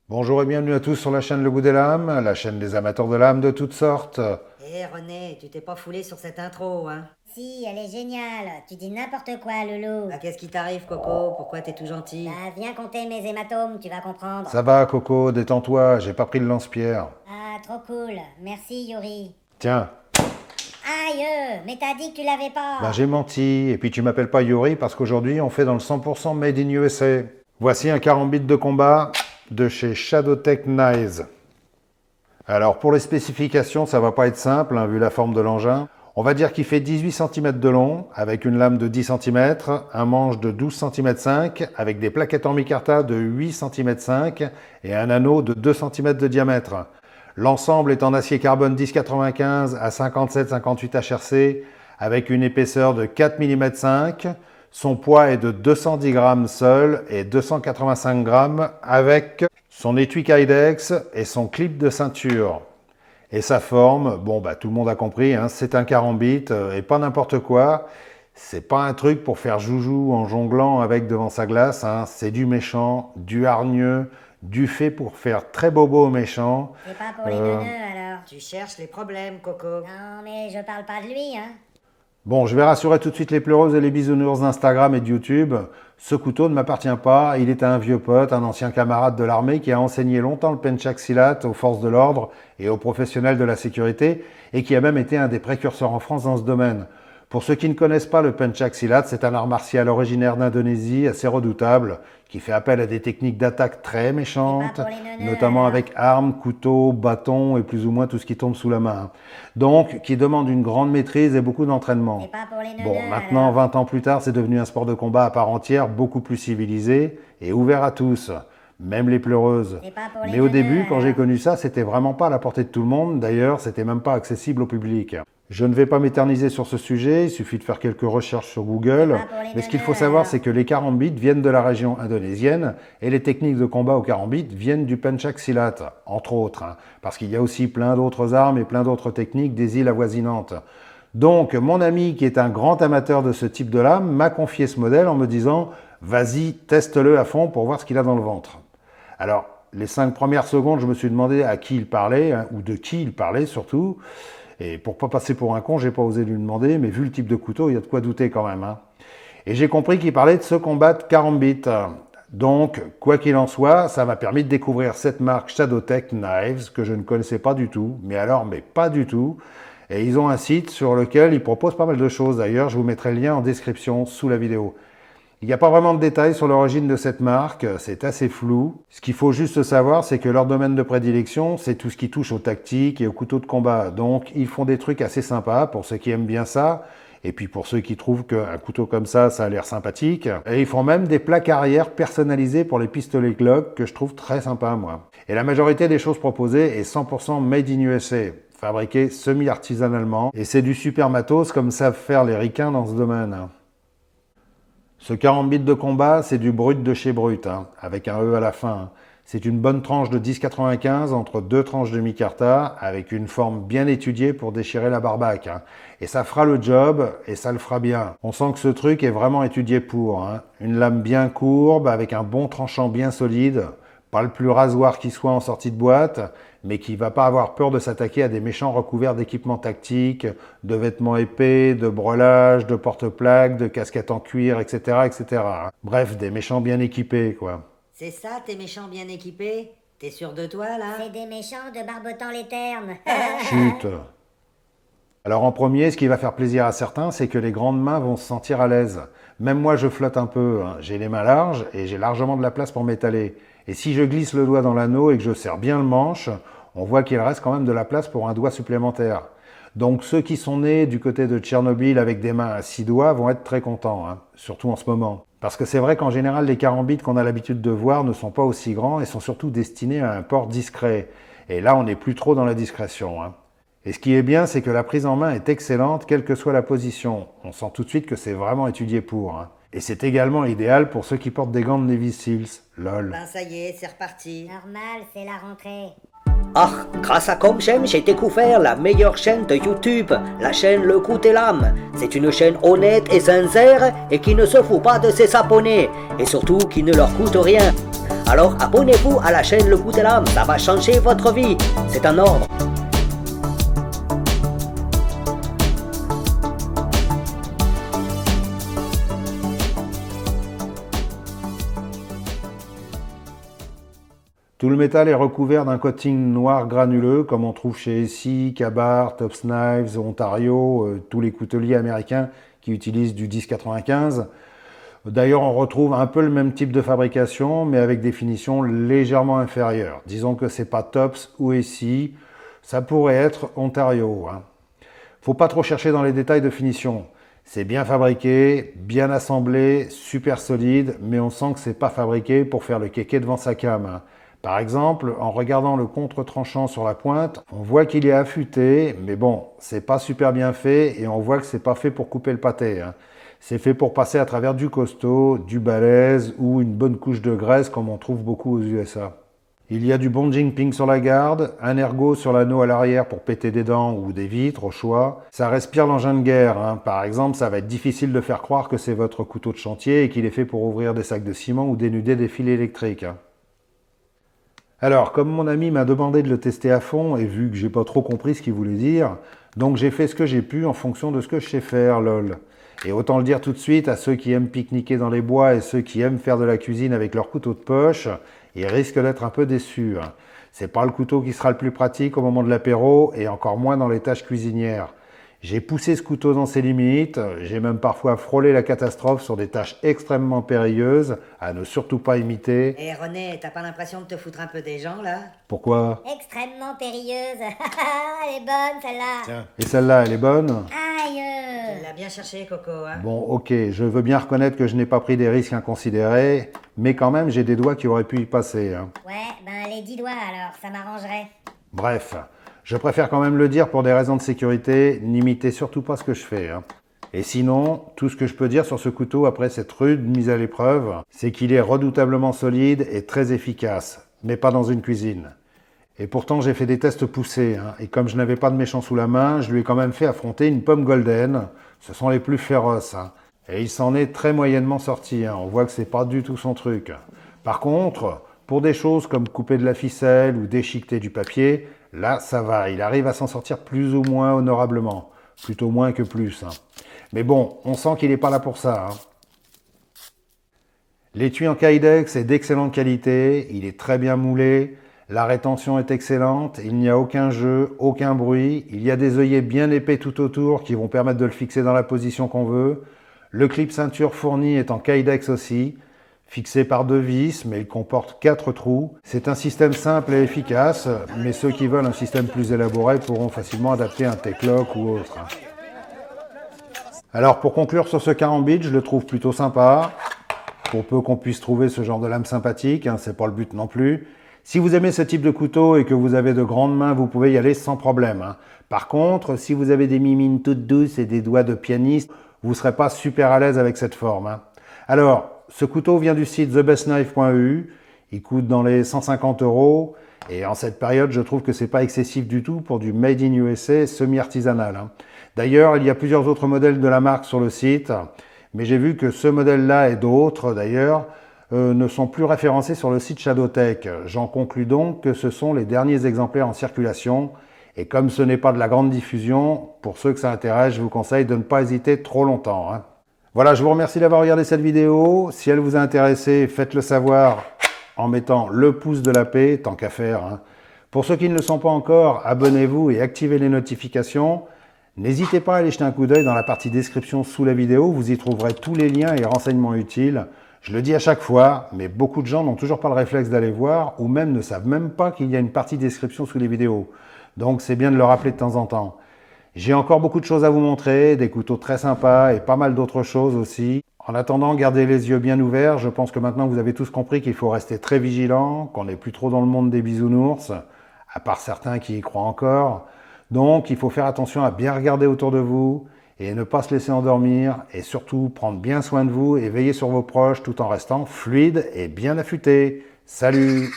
Bonjour et bienvenue à tous sur la chaîne Le Goût des Lames, la chaîne des amateurs de lames de toutes sortes. Hé René, tu t'es pas foulé sur cette intro, hein? Si, elle est géniale. Tu dis n'importe quoi, Loulou. Bah qu'est-ce qui t'arrive, Coco? Pourquoi t'es tout gentil? Bah, viens compter mes hématomes, tu vas comprendre. Ça va Coco, détends-toi, j'ai pas pris le lance-pierre. Ah, trop cool. Merci, Yuri. Tiens, Aïe, mais t'as dit que tu l'avais pas. ben j'ai menti, et puis tu m'appelles pas Yuri parce qu'aujourd'hui on fait dans le 100% Made in USA. Voici un carambit de combat de chez Shadowtech Knives. Alors pour les spécifications, ça va pas être simple hein, vu la forme de l'engin. On va dire qu'il fait 18 cm de long, avec une lame de 10 cm, un manche de 12 cm 5, avec des plaquettes en micarta de 8 cm 5 et un anneau de 2 cm de diamètre. L'ensemble est en acier carbone 1095 à 57-58 HRC, avec une épaisseur de 4 mm 5. Son poids est de 210 grammes seul et 285 grammes avec son étui Kydex et son clip de ceinture. Et sa forme, bon bah tout le monde a compris, hein, c'est un carambit et pas n'importe quoi. C'est pas un truc pour faire joujou en jonglant avec devant sa glace, hein. C'est du méchant, du hargneux, du fait pour faire très bobo au méchant. C'est pas pour les neuneux, alors. Tu cherches les problèmes, Coco. Non, mais je parle pas de lui, hein. Bon, je vais rassurer tout de suite les pleureuses et les bisounours d'Instagram et de YouTube. Ce couteau ne m'appartient pas, il est à un vieux pote, un ancien camarade de l'armée qui a enseigné longtemps le penchak silat aux forces de l'ordre et aux professionnels de la sécurité et qui a même été un des précurseurs en France dans ce domaine. Pour ceux qui ne connaissent pas le penchak silat, c'est un art martial originaire d'Indonésie assez redoutable qui fait appel à des techniques d'attaque très méchantes, notamment avec armes, couteaux, bâtons et plus ou moins tout ce qui tombe sous la main. Donc, qui demande une grande maîtrise et beaucoup d'entraînement. C'est pas pour les neuneux, Bon, maintenant, 20 ans plus tard, c'est devenu un sport de combat à part entière, beaucoup plus civilisé et ouvert à tous, même les pleureuses. Mais au début, quand j'ai connu ça, c'était vraiment pas à la portée de tout le monde. D'ailleurs, c'était même pas accessible au public. Je ne vais pas m'éterniser sur ce sujet, il suffit de faire quelques recherches sur Google. Mais ce qu'il faut savoir, c'est que les carambits viennent de la région indonésienne et les techniques de combat au carambit viennent du penchak silat, entre autres. Hein, parce qu'il y a aussi plein d'autres armes et plein d'autres techniques des îles avoisinantes. Donc, mon ami qui est un grand amateur de ce type de lame m'a confié ce modèle en me disant « Vas-y, teste-le à fond pour voir ce qu'il a dans le ventre ». Alors, les 5 premières secondes, je me suis demandé à qui il parlait, hein, ou de qui il parlait surtout. Et pour pas passer pour un con, j'ai pas osé lui demander, mais vu le type de couteau, il y a de quoi douter quand même. Hein. Et j'ai compris qu'il parlait de ce combat de carambit. Donc, quoi qu'il en soit, ça m'a permis de découvrir cette marque Shadowtech Knives, que je ne connaissais pas du tout, mais alors, mais pas du tout. Et ils ont un site sur lequel ils proposent pas mal de choses. D'ailleurs, je vous mettrai le lien en description sous la vidéo. Il n'y a pas vraiment de détails sur l'origine de cette marque, c'est assez flou. Ce qu'il faut juste savoir, c'est que leur domaine de prédilection, c'est tout ce qui touche aux tactiques et aux couteaux de combat. Donc, ils font des trucs assez sympas pour ceux qui aiment bien ça. Et puis pour ceux qui trouvent qu'un couteau comme ça a l'air sympathique. Et ils font même des plaques arrière personnalisées pour les pistolets Glock, que je trouve très sympa, moi. Et la majorité des choses proposées est 100% made in USA, fabriqué semi-artisanalement. Et c'est du super matos comme savent faire les ricains dans ce domaine. Ce carambit de combat, c'est du brut de chez brut, hein, avec un E à la fin. C'est une bonne tranche de 10,95 entre deux tranches de micarta, avec une forme bien étudiée pour déchirer la barbaque. Hein. Et ça fera le job, et ça le fera bien. On sent que ce truc est vraiment étudié pour. Hein. Une lame bien courbe, avec un bon tranchant bien solide. Pas le plus rasoir qui soit en sortie de boîte, mais qui va pas avoir peur de s'attaquer à des méchants recouverts d'équipements tactiques, de vêtements épais, de brelages, de porte-plaques, de casquettes en cuir, etc., etc. Bref, des méchants bien équipés, quoi. C'est ça, tes méchants bien équipés? T'es sûr de toi, là? C'est des méchants de barbotant les ternes. Chut. Alors en premier, ce qui va faire plaisir à certains, c'est que les grandes mains vont se sentir à l'aise. Même moi, je flotte un peu. Hein. J'ai les mains larges et j'ai largement de la place pour m'étaler. Et si je glisse le doigt dans l'anneau et que je serre bien le manche, on voit qu'il reste quand même de la place pour un doigt supplémentaire. Donc ceux qui sont nés du côté de Tchernobyl avec des mains à 6 doigts vont être très contents, hein, surtout en ce moment. Parce que c'est vrai qu'en général, les carambits qu'on a l'habitude de voir ne sont pas aussi grands et sont surtout destinés à un port discret. Et là, on n'est plus trop dans la discrétion. Hein. Et ce qui est bien, c'est que la prise en main est excellente, quelle que soit la position. On sent tout de suite que c'est vraiment étudié pour. Hein. Et c'est également idéal pour ceux qui portent des gants de Navy Seals. Lol. Ben ça y est, c'est reparti. Normal, c'est la rentrée. Ah, grâce à Comgem, j'ai découvert la meilleure chaîne de YouTube, la chaîne Le Goût des Lames. C'est une chaîne honnête et sincère et qui ne se fout pas de ses abonnés et surtout qui ne leur coûte rien. Alors abonnez-vous à la chaîne Le Goût et l'Âme, ça va changer votre vie. C'est un ordre. Tout le métal est recouvert d'un coating noir granuleux, comme on trouve chez Essie, Ka-Bar, Tops Knives, Ontario, tous les couteliers américains qui utilisent du 1095. D'ailleurs, on retrouve un peu le même type de fabrication, mais avec des finitions légèrement inférieures. Disons que c'est pas Tops ou Essie, ça pourrait être Ontario. Faut pas trop chercher dans les détails de finition. C'est bien fabriqué, bien assemblé, super solide, mais on sent que c'est pas fabriqué pour faire le kéké devant sa cam. Par exemple, en regardant le contre-tranchant sur la pointe, on voit qu'il est affûté, mais bon, c'est pas super bien fait et on voit que c'est pas fait pour couper le pâté. C'est fait pour passer à travers du costaud, du balèze ou une bonne couche de graisse comme on trouve beaucoup aux USA. Il y a du bonding pink sur la garde, un ergot sur l'anneau à l'arrière pour péter des dents ou des vitres au choix. Ça respire l'engin de guerre. Par exemple, ça va être difficile de faire croire que c'est votre couteau de chantier et qu'il est fait pour ouvrir des sacs de ciment ou dénuder des fils électriques. Alors, comme mon ami m'a demandé de le tester à fond, et vu que j'ai pas trop compris ce qu'il voulait dire, donc j'ai fait ce que j'ai pu en fonction de ce que je sais faire, lol. Et autant le dire tout de suite à ceux qui aiment pique-niquer dans les bois et ceux qui aiment faire de la cuisine avec leur couteau de poche, ils risquent d'être un peu déçus. C'est pas le couteau qui sera le plus pratique au moment de l'apéro, et encore moins dans les tâches cuisinières. J'ai poussé ce couteau dans ses limites, j'ai même parfois frôlé la catastrophe sur des tâches extrêmement périlleuses, à ne surtout pas imiter. Eh René, t'as pas l'impression de te foutre un peu des gens là? Pourquoi? Extrêmement périlleuse. Elle est bonne, celle-là. Tiens. Et celle-là, elle est bonne? Aïe. Tu l'as bien cherché, Coco, hein? Bon, ok, je veux bien reconnaître que je n'ai pas pris des risques inconsidérés, mais quand même, j'ai des doigts qui auraient pu y passer. Ouais, ben les 10 doigts alors, ça m'arrangerait. Bref, je préfère quand même le dire pour des raisons de sécurité, n'imitez surtout pas ce que je fais. Et sinon, tout ce que je peux dire sur ce couteau après cette rude mise à l'épreuve, c'est qu'il est redoutablement solide et très efficace, mais pas dans une cuisine. Et pourtant, j'ai fait des tests poussés, et comme je n'avais pas de méchant sous la main, je lui ai quand même fait affronter une pomme golden. Ce sont les plus féroces, et il s'en est très moyennement sorti. On voit que c'est pas du tout son truc. Par contre, pour des choses comme couper de la ficelle ou déchiqueter du papier, là, ça va, il arrive à s'en sortir plus ou moins honorablement. Plutôt moins que plus. Mais bon, on sent qu'il n'est pas là pour ça. L'étui en Kydex est d'excellente qualité, il est très bien moulé, la rétention est excellente, il n'y a aucun jeu, aucun bruit, il y a des œillets bien épais tout autour qui vont permettre de le fixer dans la position qu'on veut. Le clip ceinture fourni est en Kydex aussi, fixé par 2 vis, mais il comporte 4 trous. C'est un système simple et efficace, mais ceux qui veulent un système plus élaboré pourront facilement adapter un T-Clock ou autre. Alors pour conclure sur ce carambit, je le trouve plutôt sympa, pour peu qu'on puisse trouver ce genre de lame sympathique, c'est pas le but non plus. Si vous aimez ce type de couteau et que vous avez de grandes mains, vous pouvez y aller sans problème. Par contre, si vous avez des mimines toutes douces et des doigts de pianiste, vous ne serez pas super à l'aise avec cette forme. Alors, ce couteau vient du site thebestknife.eu, il coûte dans les 150 €, et en cette période, je trouve que c'est pas excessif du tout pour du Made in USA semi-artisanal. D'ailleurs, il y a plusieurs autres modèles de la marque sur le site, mais j'ai vu que ce modèle-là et d'autres d'ailleurs ne sont plus référencés sur le site Shadowtech. J'en conclus donc que ce sont les derniers exemplaires en circulation, et comme ce n'est pas de la grande diffusion, pour ceux que ça intéresse, je vous conseille de ne pas hésiter trop longtemps. Voilà, je vous remercie d'avoir regardé cette vidéo. Si elle vous a intéressé, faites-le savoir en mettant le pouce de la paix, tant qu'à faire. Pour ceux qui ne le sont pas encore, abonnez-vous et activez les notifications. N'hésitez pas à aller jeter un coup d'œil dans la partie description sous la vidéo, vous y trouverez tous les liens et renseignements utiles. Je le dis à chaque fois, mais beaucoup de gens n'ont toujours pas le réflexe d'aller voir, ou même ne savent même pas qu'il y a une partie description sous les vidéos. Donc c'est bien de le rappeler de temps en temps. J'ai encore beaucoup de choses à vous montrer, des couteaux très sympas et pas mal d'autres choses aussi. En attendant, gardez les yeux bien ouverts. Je pense que maintenant vous avez tous compris qu'il faut rester très vigilant, qu'on n'est plus trop dans le monde des bisounours, à part certains qui y croient encore. Donc il faut faire attention à bien regarder autour de vous et ne pas se laisser endormir, et surtout prendre bien soin de vous et veiller sur vos proches tout en restant fluide et bien affûté. Salut!